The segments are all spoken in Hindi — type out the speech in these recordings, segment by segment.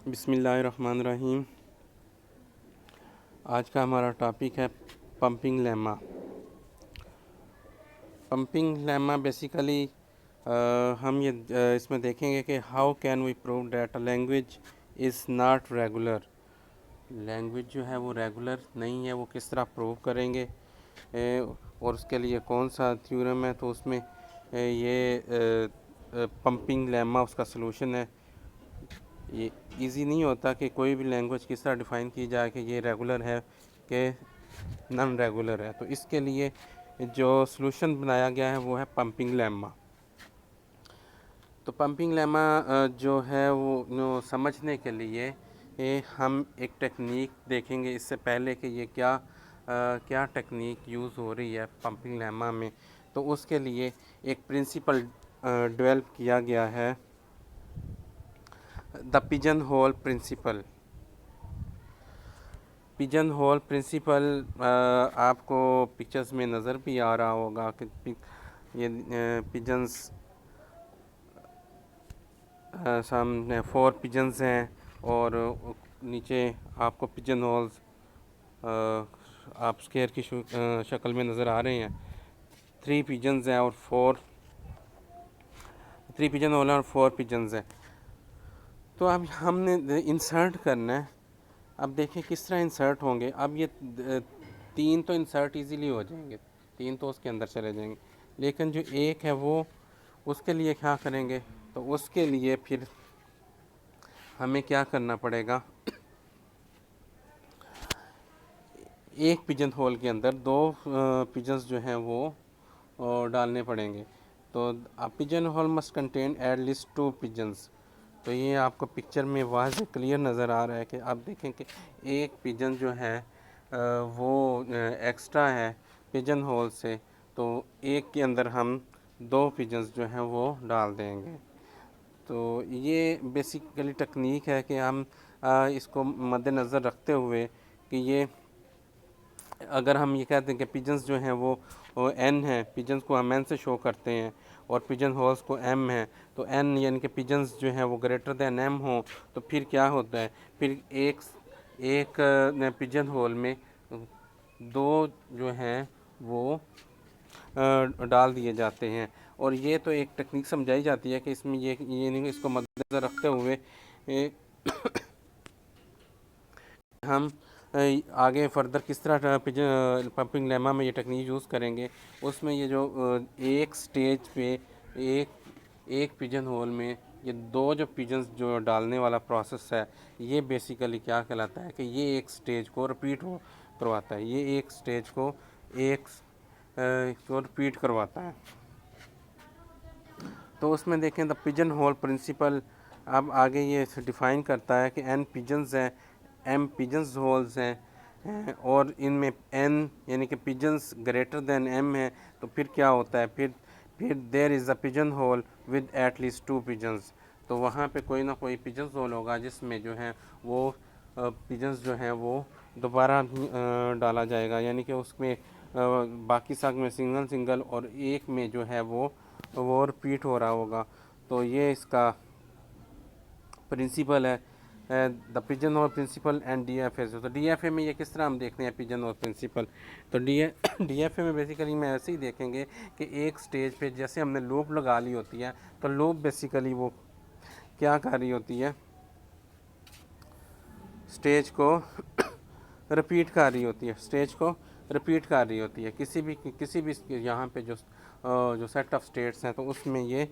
बिस्मिल्लाहिर्रहमानिर्रहीम। आज का हमारा टॉपिक है pumping lemma. Pumping lemma basically हम ये इसमें देखेंगे कि how can we prove that a language is not regular. Language जो है वो रेगुलर नहीं है, वो किस तरह प्रूव करेंगे और उसके लिए कौन सा थ्योरम है। तो उसमें ये पंपिंग लेमा उसका सलूशन है। ये इजी नहीं होता कि कोई भी लैंग्वेज किस तरह डिफ़ाइन की जाए कि ये रेगुलर है कि नॉन रेगुलर है। तो इसके लिए जो सलूशन बनाया गया है वो है पंपिंग लेमा। तो पंपिंग लेमा जो है वो समझने के लिए हम एक टेक्निक देखेंगे इससे पहले कि ये क्या टेक्निक यूज़ हो रही है पंपिंग लेमा में। तो उसके लिए एक प्रिंसिपल डेवलप किया गया है, the pigeon hole principle. Pigeon hole principle आपको पिक्चर्स में नज़र भी आ रहा होगा कि ये पिजन्स सामने 4 पिजन्स हैं और नीचे आपको पिजन होल्स आप स्क्वायर की शक्ल में नज़र आ रहे हैं। 3 पिजन्स हैं और 3 पिजन होल और 4 पिजन्स हैं। तो अब हमने इंसर्ट करना है। अब देखें किस तरह इंसर्ट होंगे। अब ये 3 तो इंसर्ट इजीली हो जाएंगे, 3 तो उसके अंदर चले जाएंगे, लेकिन जो एक है वो उसके लिए क्या करेंगे। तो उसके लिए फिर हमें क्या करना पड़ेगा, एक पिजन होल के अंदर 2 पिजन्स जो हैं वो डालने पड़ेंगे। तो pigeon hole must contain at least 2 pigeons. तो ये आपको पिक्चर में वाज़ क्लियर नज़र आ रहा है कि आप देखें कि एक पिजन जो है वो एक्स्ट्रा है पिजन होल से। तो एक के अंदर हम 2 पिजन्स जो हैं वो डाल देंगे। तो ये बेसिकली टेक्निक है कि हम इसको मद्देनज़र रखते हुए कि ये अगर हम ये कहते हैं कि पिजन्स जो हैं वो एन है, पिजन्स को हम एन से शो करते हैं और पिजन होल्स को एम है। तो एन यानी कि पिजन्स जो हैं वो ग्रेटर दैन एम हो, तो फिर क्या होता है, फिर एक पिजन होल में 2 जो हैं वो डाल दिए जाते हैं। और ये तो एक टेक्निक समझाई जाती है कि इसमें ये नहीं, इसको मद्देनज़र रखते हुए हम आगे फर्दर किस तरह पंपिंग लेमा में ये टेक्निक यूज़ करेंगे। उसमें ये जो एक स्टेज पे एक पिजन होल में ये 2 जो पिजन्स जो डालने वाला प्रोसेस है, ये बेसिकली क्या कहलाता है कि ये एक स्टेज को रिपीट करवाता है। ये एक स्टेज को रिपीट करवाता है। तो उसमें देखें द पिजन होल प्रिंसिपल। अब आगे ये डिफ़ाइन करता है कि एन पिजन्स हैं, एम पिजन्स होल्स हैं और इनमें एन यानी कि पिजन्स ग्रेटर दैन एम है। तो फिर क्या होता है, फिर there is a pigeon hole with at least 2 pigeons. तो वहाँ पे कोई ना कोई पिजन्स होल होगा जिसमें जो है वो पिजन्स जो हैं वो दोबारा डाला जाएगा, यानी कि उसमें बाकी सब में सिंगल सिंगल और एक में जो है वो रिपीट हो रहा होगा। तो ये इसका प्रिंसिपल है, the pigeon hole principle and DFA। तो DFA में ये किस तरह हम देखते हैं पिजन होल प्रिंसिपल। तो DFA में बेसिकली मैं ऐसे ही देखेंगे कि एक स्टेज पे जैसे हमने लूप लगा ली होती है, तो लूप बेसिकली वो क्या कर रही होती है, स्टेज को रिपीट कर रही होती है, स्टेज को रिपीट कर रही होती है। किसी भी यहाँ पे जो सेट ऑफ स्टेट्स हैं, तो उसमें ये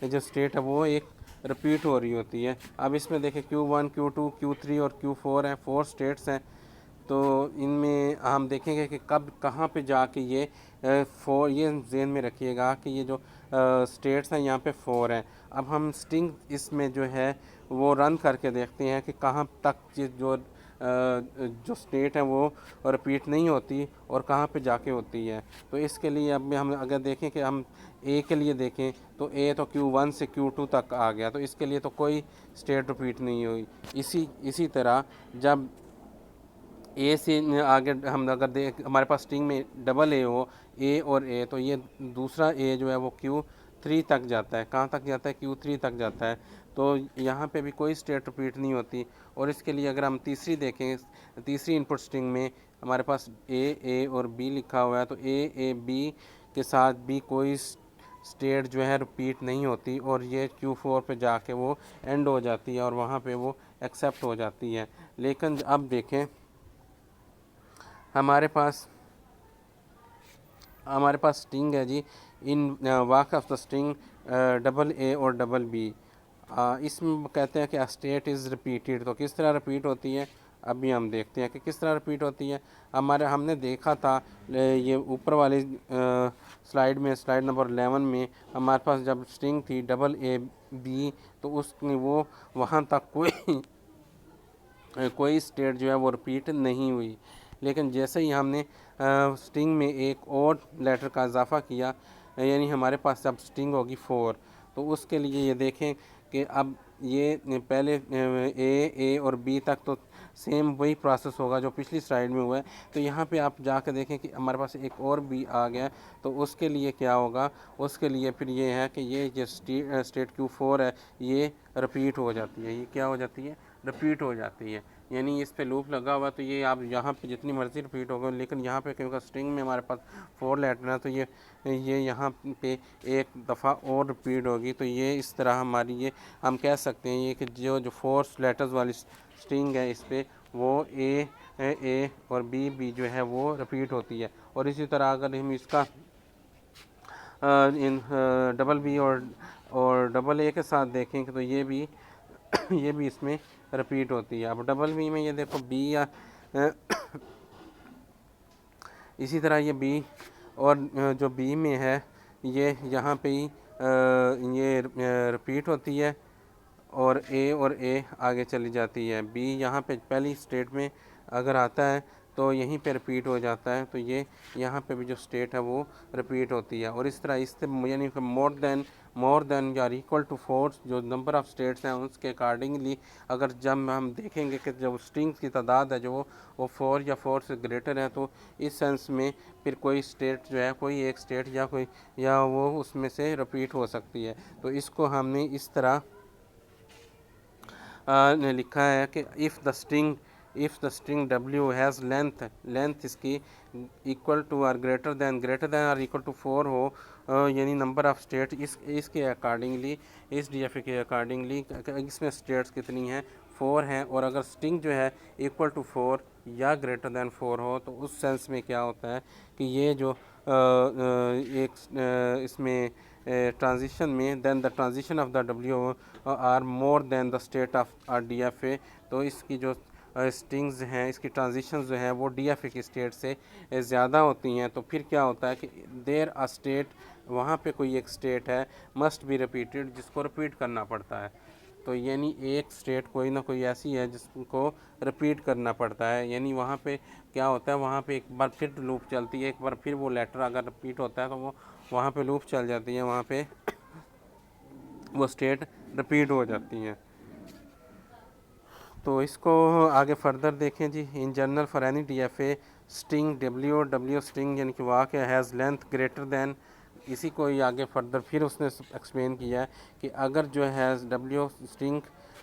जो स्टेट है वो एक रिपीट हो रही होती है। अब इसमें देखें Q1 Q2 Q3 और Q4 हैं, 4 स्टेट्स हैं। तो इनमें हम देखेंगे कि कब कहाँ पे जाके ये 4, ये ज़हन में रखिएगा कि ये जो स्टेट्स हैं यहाँ पे 4 हैं। अब हम स्ट्रिंग इसमें जो है वो रन करके देखते हैं कि कहाँ तक जो स्टेट है वो रिपीट नहीं होती और कहाँ पे जाके होती है। तो इसके लिए अब हम अगर देखें कि हम ए के लिए देखें तो ए तो Q1 से Q2 तक आ गया, तो इसके लिए तो कोई स्टेट रिपीट नहीं हुई। इसी तरह जब ए से आगे हम अगर हमारे पास स्ट्रिंग में डबल ए हो, ए और ए, तो ये दूसरा ए जो है वो Q3 तक जाता है। कहाँ तक जाता है, Q3 तक जाता है। तो यहाँ पे भी कोई स्टेट रिपीट नहीं होती। और इसके लिए अगर हम तीसरी देखें, तीसरी इनपुट स्ट्रिंग में हमारे पास ए और बी लिखा हुआ है, तो ए बी के साथ भी कोई स्टेट जो है रिपीट नहीं होती और ये Q4 पे जाके वो एंड हो जाती है और वहाँ पे वो एक्सेप्ट हो जाती है। लेकिन अब देखें हमारे पास स्ट्रिंग है जी, in walk of the string double a और डबल बी। इसमें कहते हैं कि स्टेट इज़ रिपीटेड, तो किस तरह रिपीट होती है अभी हम देखते हैं कि किस तरह रिपीट होती है। हमने देखा था ये ऊपर वाली स्लाइड में, स्लाइड नंबर 11 में हमारे पास जब स्ट्रिंग थी डबल ए बी, तो उसमें वो वहाँ तक कोई स्टेट जो है वो रिपीट नहीं हुई। लेकिन जैसे ही हमने स्ट्रिंग में एक और लेटर का इजाफा किया, यानी हमारे पास अब स्ट्रिंग होगी 4, तो उसके लिए ये देखें कि अब ये पहले ए और बी तक तो सेम वही प्रोसेस होगा जो पिछली स्लाइड में हुआ है। तो यहाँ पे आप जाकर देखें कि हमारे पास एक और बी आ गया, तो उसके लिए क्या होगा, उसके लिए फिर ये है कि ये जो स्टेट Q4 है ये रिपीट हो जाती है। ये क्या हो जाती है, रिपीट हो जाती है। यानी इस पे लूप लगा हुआ, तो ये आप यहाँ पे जितनी मर्ज़ी रिपीट होगा, लेकिन यहाँ पे क्योंकि स्ट्रिंग में हमारे पास 4 लेटर है, तो ये यहाँ पे एक दफ़ा और रिपीट होगी। तो ये इस तरह हमारी ये हम कह सकते हैं ये कि जो 4 लेटर्स वाली स्ट्रिंग है, इस पर वो ए और बी जो है वो रिपीट होती है। और इसी तरह अगर हम इसका इन डबल बी और डबल ए के साथ देखेंगे, तो ये भी ये भी इसमें रिपीट होती है। अब डबल बी में ये देखो बी या इसी तरह ये बी और जो बी में है ये यहाँ पे ही ये रिपीट होती है और ए आगे चली जाती है। बी यहाँ पे पहली स्टेट में अगर आता है तो यहीं पे रिपीट हो जाता है, तो ये यहाँ पे भी जो स्टेट है वो रिपीट होती है। और इस तरह इससे यानी कि मोर देन या इक्वल टू 4 जो नंबर ऑफ़ स्टेट्स हैं उसके अकॉर्डिंगली अगर जब हम देखेंगे कि जब स्ट्रिंग्स की तादाद है जो वो 4 या 4 से ग्रेटर है, तो इस सेंस में फिर कोई स्टेट जो है, कोई एक स्टेट या वो उसमें से रिपीट हो सकती है। तो इसको हमने इस तरह ने लिखा है कि if the string W has length इसकी इक्वल टू और ग्रेटर देन और इक्वल टू 4 हो, यानी नंबर ऑफ़ स्टेट इसके अकॉर्डिंगली, इस DFA के अकॉर्डिंगली इसमें स्टेट्स कितनी हैं, 4 हैं। और अगर स्ट्रिंग जो है इक्वल टू 4 या ग्रेटर देन 4 हो, तो उस सेंस में क्या होता है कि ये जो इसमें ट्रांजिशन में then the transition of the W are more than the state of DFA, तो इसकी जो स्ट्रिंग्स हैं, इसकी ट्रांजिशंस जो हैं वो DFA की स्टेट से ज़्यादा होती हैं। तो फिर क्या होता है कि देयर अ स्टेट, वहाँ पे कोई एक स्टेट है मस्ट बी रिपीटेड, जिसको रिपीट करना पड़ता है। तो यानी एक स्टेट कोई ना कोई ऐसी है जिसको रिपीट करना पड़ता है। यानी वहाँ पे क्या होता है, वहाँ पे एक बार फिर लूप चलती है, एक बार फिर वो लेटर अगर रिपीट होता है तो वो वहाँ पे लूप चल जाती है, वहाँ पे वो स्टेट रिपीट हो जाती हैं। तो इसको आगे फर्दर देखें जी। In general for any DFA string W string यानी कि वाक़ हैज़ लेंथ ग्रेटर दैन, इसी को ही आगे फर्दर फिर उसने एक्सप्लेन किया है कि अगर जो है W string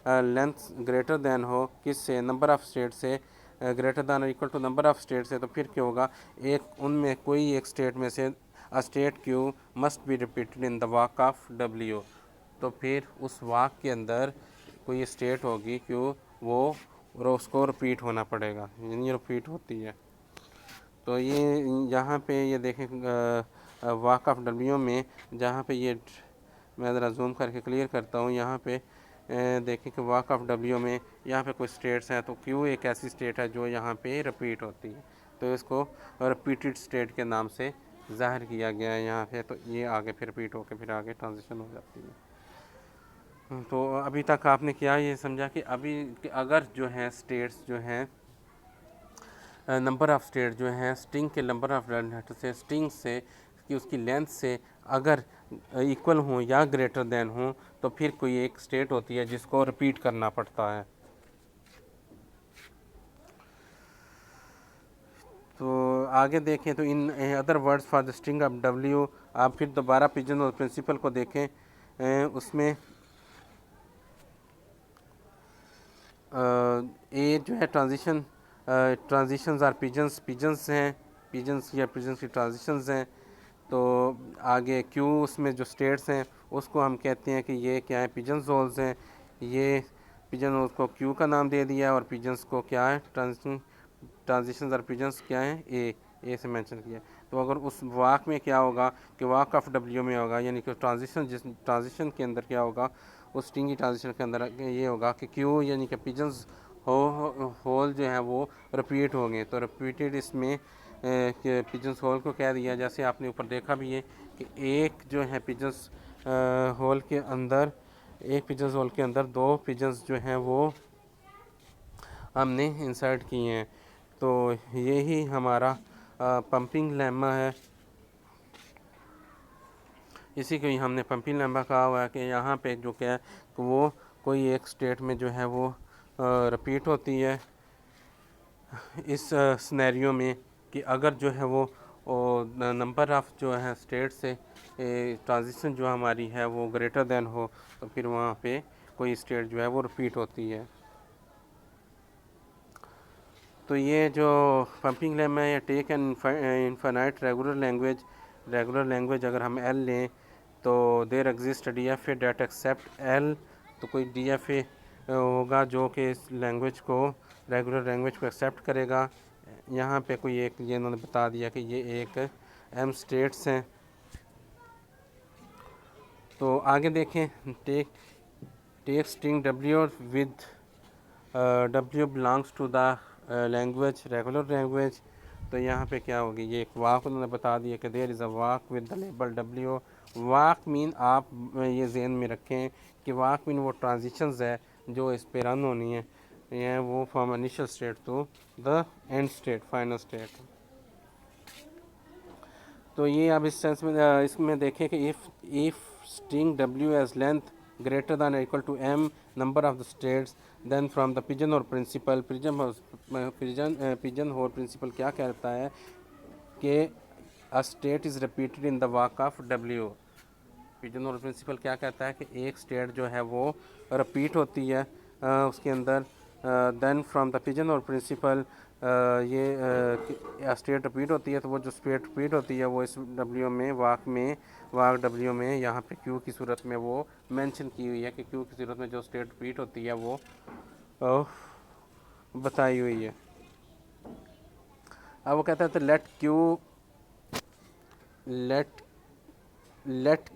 length greater than हो किससे, नंबर ऑफ़ स्टेट से, ग्रेटर दैन और equal to number of state से, तो फिर क्या होगा, एक उनमें कोई एक स्टेट में से a state Q must be repeated in the walk of W। तो फिर उस वाक के अंदर कोई स्टेट होगी Q, वो उसको रिपीट होना पड़ेगा, यानी रिपीट होती है। तो ये यहाँ पे ये देखें वाक ऑफ W में, जहाँ पे ये मैं ज़रा जूम करके क्लियर करता हूँ, यहाँ पे देखें कि वाक ऑफ W में यहाँ पे कुछ स्टेट्स हैं, तो Q एक ऐसी स्टेट है जो यहाँ पे रिपीट होती है, तो इसको रिपीटेड स्टेट के नाम से ज़ाहिर किया गया है यहाँ पे। तो ये आगे फिर रिपीट होकर फिर आगे ट्रांजिशन हो जाती है। तो अभी तक आपने क्या ये समझा कि अभी कि अगर जो है स्टेट्स जो हैं, नंबर ऑफ़ स्टेट जो हैं स्ट्रिंग के नंबर ऑफ़ लेटर से, स्ट्रिंग से कि उसकी लेंथ से अगर इक्वल हों या ग्रेटर देन हों, तो फिर कोई एक स्टेट होती है जिसको रिपीट करना पड़ता है। तो आगे देखें तो in other words for the string of W, आप फिर दोबारा पिजन और प्रिंसिपल को देखें, उसमें ए जो है ट्रांजिशंस आर पिजन्स हैं, पिजन्स या पिजन्स की ट्रांजिशंस हैं। तो आगे क्यू उसमें जो स्टेट्स हैं उसको हम कहते हैं कि ये क्या है, पिजन होल्स हैं। ये पिजन होल्स को क्यू का नाम दे दिया और पिजन्स को क्या है, ट्रांजिशंस और पिजन्स क्या हैं, ए से मेंशन किया। तो अगर उस वाक में क्या होगा कि वाक ऑफ डब्ल्यू में होगा, यानी कि ट्रांजिशन के अंदर क्या होगा, उस स्ट्रिंग की ट्रांजिशन के अंदर ये होगा कि क्यू यानी कि पिजन्स होल जो है वो रिपीट होंगे। तो रिपीटेड इसमें पिजन्स होल को कह दिया, जैसे आपने ऊपर देखा भी है कि एक जो है पिजन्स होल के अंदर, एक पिजन्स होल के अंदर दो पिजन्स जो हैं वो हमने इंसर्ट किए हैं। तो यही हमारा पंपिंग लेमा है। इसी को ही हमने पंपिंग लेमा कहा हुआ है कि यहाँ पे जो क्या है कि वो कोई एक स्टेट में जो है वो रिपीट होती है इस सिनेरियो में कि अगर जो है वो नंबर ऑफ़ जो है स्टेट से ट्रांजिशन जो हमारी है वो ग्रेटर देन हो, तो फिर वहाँ पे कोई स्टेट जो है वो रिपीट होती है। तो ये जो पंपिंग लेमा है, take an infinite regular language अगर हम एल लें तो there exist D F A that accept L. तो कोई डी एफ ए होगा जो कि इस लैंग्वेज को, रेगुलर लैंग्वेज को एक्सेप्ट करेगा। यहाँ पे कोई एक ये इन्होंने बता दिया कि ये एक एम स्टेट्स हैं। तो आगे देखें, take string W with W belongs to the language regular language. तो यहाँ पे क्या होगी, ये एक वाक उन्होंने बता दिया कि there is a walk with the label W. Walk mean आप ये जहन में रखें कि वाक मीन वो ट्रांजिशंस है जो इस पे रन होनी है, ये वो from initial state to the end state, final state. तो ये अब इस सेंस में इसमें देखें कि if string W has length greater than equal to M number of the states, then from the pigeon और प्रिंसिपल, पिजन होल प्रिंसिपल क्या कहता है कि a state is repeated in the walk of W. Pigeon hole principle क्या कहता है कि एक स्टेट जो है वो रिपीट होती है उसके अंदर। देन फ्रॉम द पिजन और प्रिंसिपल ये स्टेट रिपीट होती है, तो वो जो स्टेट रिपीट होती है वो इस डब्ल्यू में वाक डब्ल्यू में यहाँ पे क्यू की सूरत में वो मेंशन की हुई है कि क्यू की सूरत में जो स्टेट रिपीट होती है वो बताई हुई है। अब वो कहता है तो let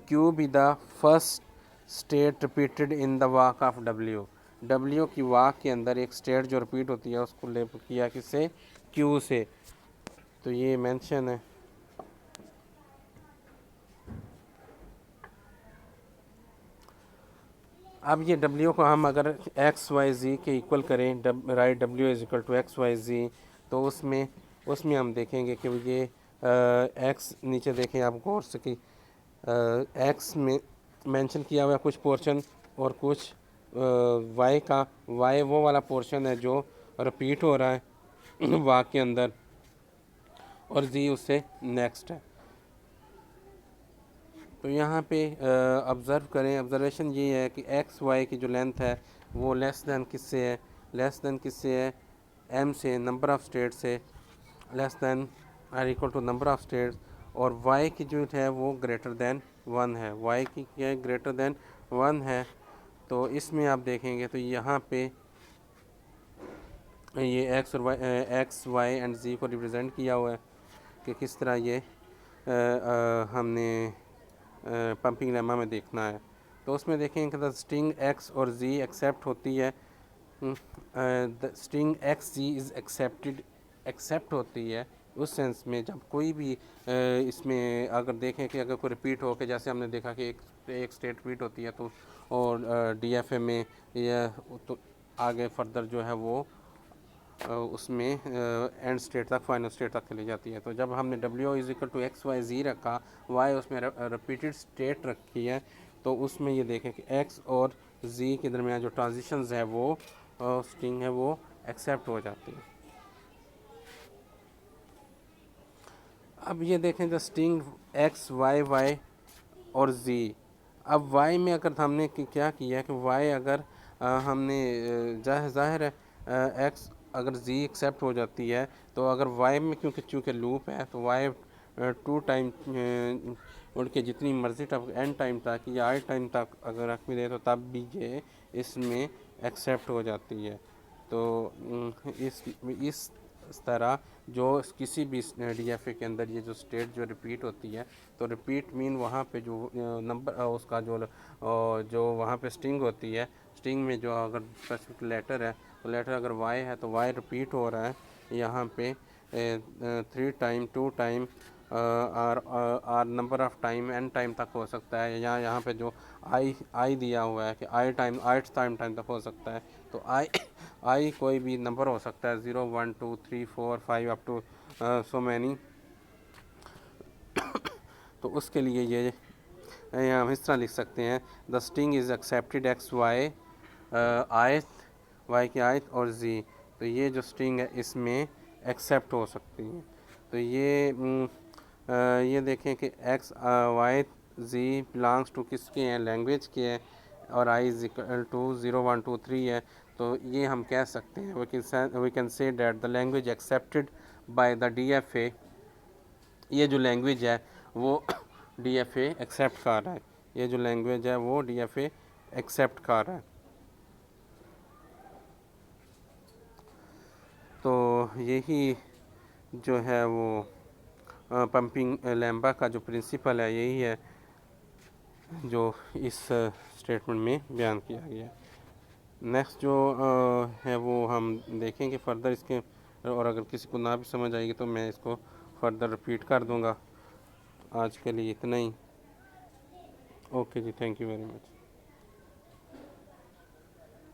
Q be the first state repeated in the walk of W की वाक के अंदर एक स्टेट जो रिपीट होती है उसको लेबल किया किससे, क्यू से। तो ये मेंशन है। अब ये डब्ल्यू को हम अगर एक्स वाई जी के इक्वल करें, right W is equal to x Y z, तो उसमें हम देखेंगे कि ये एक्स, नीचे देखें आप गौर से कि एक्स में मेंशन किया हुआ कुछ पोर्शन और कुछ वाई वो वाला पोर्शन है जो रिपीट हो रहा है वाक के अंदर, और जी उससे नेक्स्ट है। तो यहाँ पे ऑब्ज़र्व करें, ऑब्ज़र्वेशन ये है कि एक्स वाई की जो लेंथ है वो लेस दैन किससे है, एम से, नंबर ऑफ़ स्टेट से, less than or equal to number of states. और वाई की जो है वो ग्रेटर दैन 1 है, वाई की क्या है, ग्रेटर दैन 1 है। तो इसमें आप देखेंगे तो यहाँ पे ये एक्स वाई एंड जी को रिप्रेजेंट किया हुआ है कि किस तरह ये हमने पंपिंग लेमा में देखना है। तो उसमें देखें कि द स्ट्रिंग एक्स और जी एक्सेप्ट होती है, the string X Z is accept होती है उस सेंस में जब कोई भी इसमें अगर देखें कि अगर कोई रिपीट हो के, जैसे हमने देखा कि एक स्टेट रिपीट होती है तो और डीएफए में या तो आगे फर्दर जो है वो उसमें एंड स्टेट तक, फाइनल स्टेट तक चली जाती है। तो जब हमने W is equal to x Y z रखा, वाई उसमें रिपीटेड स्टेट रखी है, तो उसमें ये देखें कि एक्स और जी के दरमियान जो ट्रांजिशंस है वो स्ट्रिंग है वो एक्सेप्ट हो जाती है। अब ये देखें द स्ट्रिंग एक्स वाई और जी। अब वाई में अगर हमने क्या किया कि वाई अगर हमने ज़ाहिर है एक्स अगर जी एक्सेप्ट हो जाती है तो अगर वाई में क्योंकि चूँकि लूप है तो वाई टू टाइम उड़ के जितनी मर्ज़ी तक एन टाइम तक या आई टाइम तक अगर रख भी दे तो तब भी ये इसमें एक्सेप्ट हो जाती है। तो इस तरह जो किसी भी डीएफए के अंदर ये जो स्टेट जो रिपीट होती है तो रिपीट मीन वहाँ पे जो नंबर उसका जो वहाँ पे स्ट्रिंग होती है, स्ट्रिंग में जो अगर स्पेसिफिक लेटर है तो लेटर अगर वाई है तो वाई रिपीट हो रहा है यहाँ पे 3 time 2 time or number of time N time तक हो सकता है, या यहाँ पे जो आई दिया हुआ है कि आई टाइम तक हो सकता है। तो आई कोई भी नंबर हो सकता है 0 1 2 3 4 5 अप टू सो मैनी। तो उसके लिए ये हम इस तरह लिख सकते हैं the string is accepted X Y आयत वाई की आयत और जी। तो ये जो स्ट्रिंग है इसमें एक्सेप्ट हो सकती है। तो ये देखें कि X Y Z belongs to किसके हैं, लैंग्वेज के हैं, और आई इज इक्वल टू 0 1 2 3 है। तो ये हम कह सकते हैं we can say that the language accepted by the DFA, ये जो लैंग्वेज है वो डीएफए एक्सेप्ट कर रहा है, ये जो लैंग्वेज है वो डीएफए एक्सेप्ट कर रहा है। तो यही जो है वो पंपिंग लैम्बा का जो प्रिंसिपल है यही है जो इस स्टेटमेंट में बयान किया गया है। नेक्स्ट जो है वो हम देखेंगे फर्दर इसके, और अगर किसी को ना भी समझ आएगी तो मैं इसको फर्दर रिपीट कर दूंगा। आज के लिए इतना ही। ओके जी, थैंक यू वेरी मच।